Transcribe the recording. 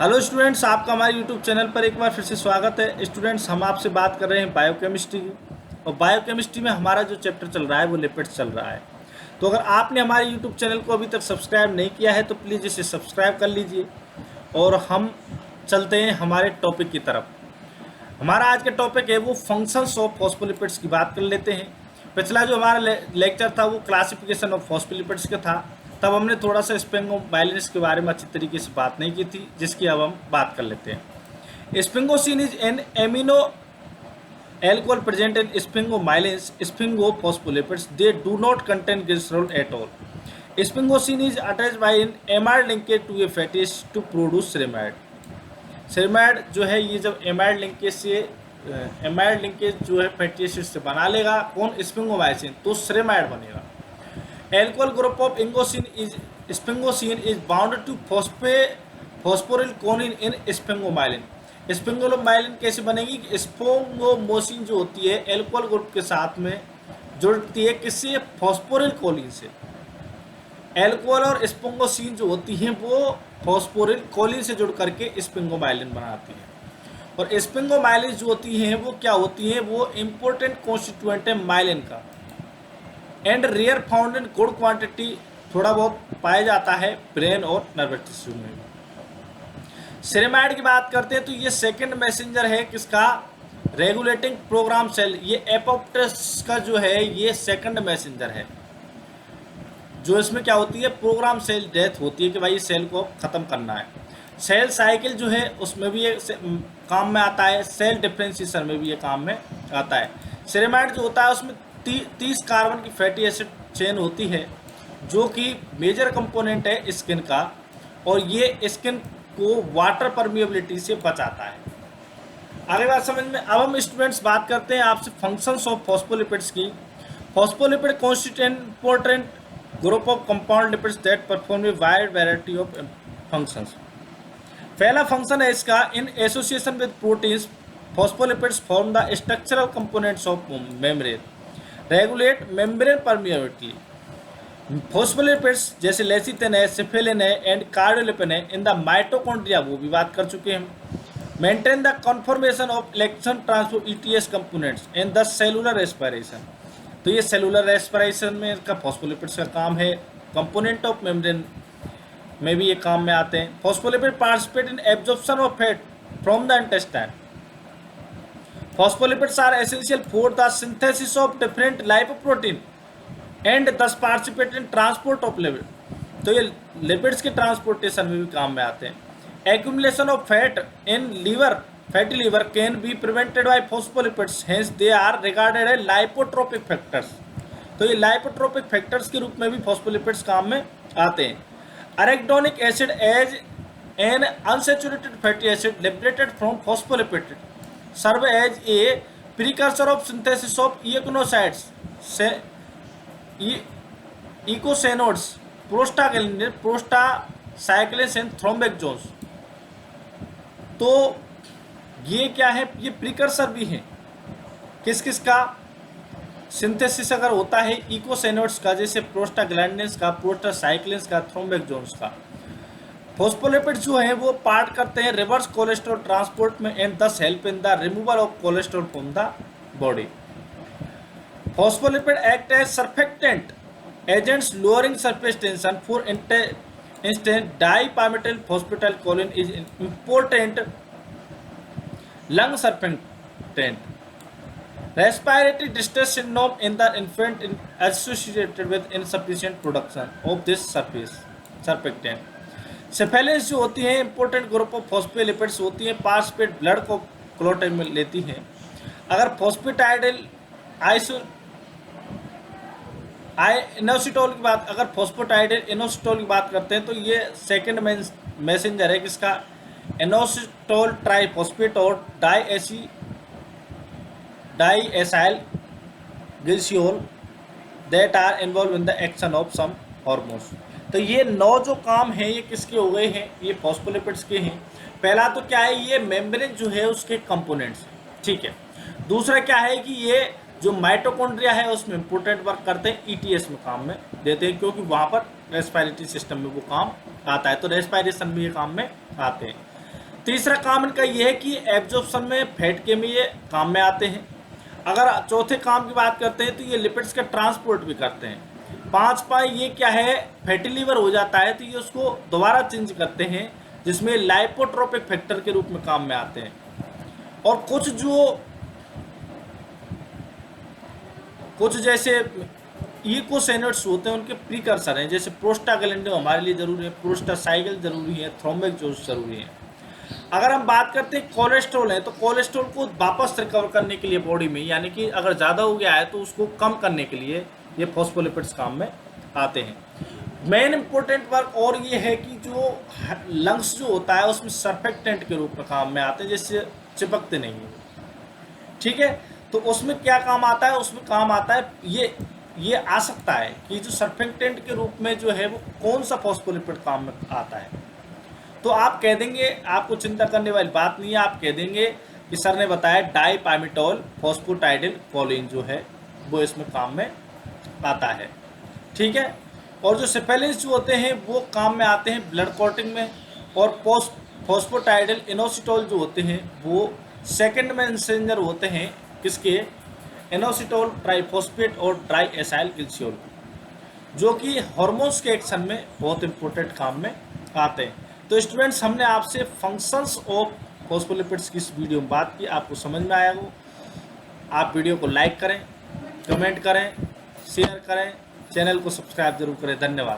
Hello students, आपका हमारे YouTube channel पर एक बार फिर से स्वागत है। स्टूडेंट्स, हम आपसे बात कर रहे हैं बायोकेमिस्ट्री की। और बायोकेमिस्ट्री में हमारा जो चैप्टर चल रहा है वो लिपिड्स चल रहा है। तो अगर आपने हमारे यूट्यूब चैनल को अभी तक सब्सक्राइब नहीं किया है तो प्लीज़ इसे सब्सक्राइब कर लीजिए। और हम चलते हैं हमारे टॉपिक की तरफ। हमारा आज का टॉपिक है वो फंक्शंस ऑफ फॉस्फोलिपिड्स की बात कर लेते हैं। पिछला जो हमारा लेक्चर था वो क्लासिफिकेशन ऑफ फॉस्फोलिपिड्स का था। तब हमने थोड़ा सा स्पिंगोमाइलिन्स के बारे में अच्छी तरीके से बात नहीं की थी, जिसकी अब हम बात कर लेते हैं। Sphingosine is an amino alcohol present in sphingomyelins sphingophospholipid they do not contain glycerol at all. Sphingosine is attached by an amide linkage to a fatty acid to produce ceramide. Ceramide जो है ये जब amide linkage जो है fatty acid से बना लेगा कौन स्पिंगोमाइसिन, तो सेरेमाइड बनेगा। Alcohol group of sphingosine is bounded to phosphoryl कोनिन इन स्पिंगोमाइलिन। स्पिंगोमाइलिन कैसे बनेगी? स्पिंगोमोसिन जो होती है एल्कोहल ग्रुप के साथ में जुड़ती है, किससे? फॉस्फोरिल कोलिन से। एल्कोहल और स्पिंगोसिन जो होती हैं वो फॉस्फोरिल कोलिन से जुड़ करके स्पिंगोमाइलिन बनाती है। और स्पिंगोमाइलिन जो होती हैं वो क्या होती हैं? वो इम्पोर्टेंट कॉन्स्टिट्यूएंट है माइलिन का। And rare found in good quantity, थोड़ा बहुत पाया जाता है ब्रेन और नर्वस टिश्यू में। सेरेमाइड की बात करते हैं तो ये सेकंड मैसेंजर है किसका? Regulating program cell. ये एपोप्टोसिस का जो है ये सेकंड मैसेंजर है। जो इसमें क्या होती है? प्रोग्राम सेल डेथ होती है कि भाई सेल को ख़त्म करना है। सेल साइकिल जो है उसमें भी ये काम में आता है। सेल डिफ्रेंशिएशन में भी ये काम में आता है। सेरेमाइड जो होता है उसमें 30 कार्बन की फैटी एसिड चेन होती है जो कि मेजर कंपोनेंट है स्किन का, और ये स्किन को वाटर परमिएबिलिटी से बचाता है। आगे बात समझ में। अब हम स्टूडेंट्स बात करते हैं आपसे फंक्शंस ऑफ फॉस्फोलिपिड्स की। Phospholipid constituent important group of compound lipids that perform a wide variety of functions. पहला फंक्शन है इसका, in association with proteins phospholipids form the structural components of membrane, regulate membrane permeability. Phospholipids जैसे lecithin है, सिफिलिन है and cardiolipin है in the mitochondria, वो भी बात कर चुके हैं। Maintain the confirmation of electron transport ETS components in the cellular respiration. तो ये सेलुलर रेस्पिरेशन में इसका फॉस्फोलिपिड्स का काम है। कंपोनेंट ऑफ मेम्ब्रेन में भी ये काम में आते हैं। Phospholipid participate in absorption of fat from the intestine. Phospholipids are essential for the synthesis of different lipoprotein and thus participate in transport of lipid. तो ये लिपिड्स के ट्रांसपोर्टेशन में भी काम में आते हैं। Accumulation of fat in liver, fatty liver can be prevented by phospholipids, hence they are regarded as lipotropic factors. तो ये lipotropic factors के रूप में भी phospholipids काम में आते हैं। Arachidonic acid as an unsaturated fatty acid liberated from phospholipid serve as a precursor of synthesis of eicosanoids, eicosanoids, prostaglandins, prostacyclins and thromboxanes। तो ये क्या है? ये प्रिकर्सर भी हैं। किस किस का सिंथेसिस अगर होता है? इकोसेनोइड्स का, जैसे प्रोस्टाग्लैंडिन्स का, प्रोस्टासाइक्लिन्स का, थ्रोम्बोक्सोन्स का। फॉस्फोलिपिड्स जो है वो पार्ट करते हैं रिवर्स कोलेस्ट्रॉल ट्रांसपोर्ट में and this help in the removal of cholesterol from the body. Phospholipid act as surfactant agents lowering surface tension. For instance dipalmitoyl phosphatidylcholine is important lung surfactant. Respiratory distress syndrome in the infant associated with insufficient production of this surfactant. Cephalins जो होती हैं important group of phospholipids होती हैं, participate blood को क्लोटाइन में लेती हैं। अगर फॉस्फेटाइडिल इनोसिटोल की बात, अगर फॉस्फेटाइडिल इनोसिटोल की बात करते हैं तो ये सेकंड मैसेंजर है किसका? इनोसिटोल ट्राइफॉस्फेट और diacyl glycerol that are involve in the action of some hormones. तो ये 9 जो काम हैं ये किसके हो गए हैं? ये फॉस्फोलिपिड्स के हैं। पहला तो क्या है? ये मेम्ब्रेन जो है उसके कंपोनेंट्स, ठीक है। दूसरा क्या है कि ये जो माइटोकॉन्ड्रिया है उसमें इंपॉर्टेंट वर्क करते हैं, ईटीएस में काम में देते हैं, क्योंकि वहाँ पर रेस्पिरेटरी सिस्टम में वो काम आता है, तो रेस्पिरेशन में ये काम में आते हैं। तीसरा काम इनका ये है कि एब्जॉर्प्शन में फैट के में ये काम में आते हैं। अगर चौथे काम की बात करते हैं तो ये लिपिड्स का ट्रांसपोर्ट भी करते हैं। 5 ये क्या है, फैटी लीवर हो जाता है तो ये उसको दोबारा चेंज करते हैं, जिसमें लाइपोट्रोपिक फैक्टर के रूप में काम में आते हैं। और कुछ जैसे ईकोसाइनेट्स होते हैं उनके प्रीकर्सर हैं, जैसे प्रोस्टाग्लैंडिन हमारे लिए जरूरी है, प्रोस्टासाइकिल जरूरी है, थ्रोम्बिक जोश जरूरी है। अगर हम बात करते हैं कोलेस्ट्रॉल है, तो कोलेस्ट्रॉल को वापस रिकवर करने के लिए बॉडी में, यानी कि अगर ज़्यादा हो गया है तो उसको कम करने के लिए ये फॉस्फोलिपिड्स काम में आते हैं। मेन इंपॉर्टेंट वर्क और ये है कि जो लंग्स जो होता है उसमें सर्फेक्टेंट के रूप में काम में आते हैं, जिससे चिपकते नहीं हैं। ठीक है, तो उसमें क्या काम आता है, उसमें काम आता है ये आ सकता है कि जो सर्फेक्टेंट के रूप में जो है वो कौन सा फॉस्फोलिपिड काम में आता है। तो आप कह देंगे, आपको चिंता करने वाली बात नहीं है, आप कह देंगे कि सर ने बताया डाइपामिटोल फॉस्फोटाइडिल कोलिन जो है वो इसमें काम में आता है। ठीक है, और जो सिपेलिन्स जो होते हैं वो काम में आते हैं ब्लड क्लॉटिंग में, और फॉस्फोटाइडिल इनोसिटोल जो होते हैं वो सेकंड मैसेंजर होते हैं किसके, इनोसिटोल ट्राइफॉस्फेट और ट्राई एसाइल ग्लिसरॉल, जो कि हार्मोन्स के एक्शन में बहुत इंपॉर्टेंट काम में आते हैं। तो स्टूडेंट्स, हमने आपसे फंक्शंस ऑफ फॉस्फोलिपिड्स की इस वीडियो में बात की, आपको समझ में आया हो। आप वीडियो को लाइक करें, कमेंट करें, शेयर करें, चैनल को सब्सक्राइब जरूर करें। धन्यवाद।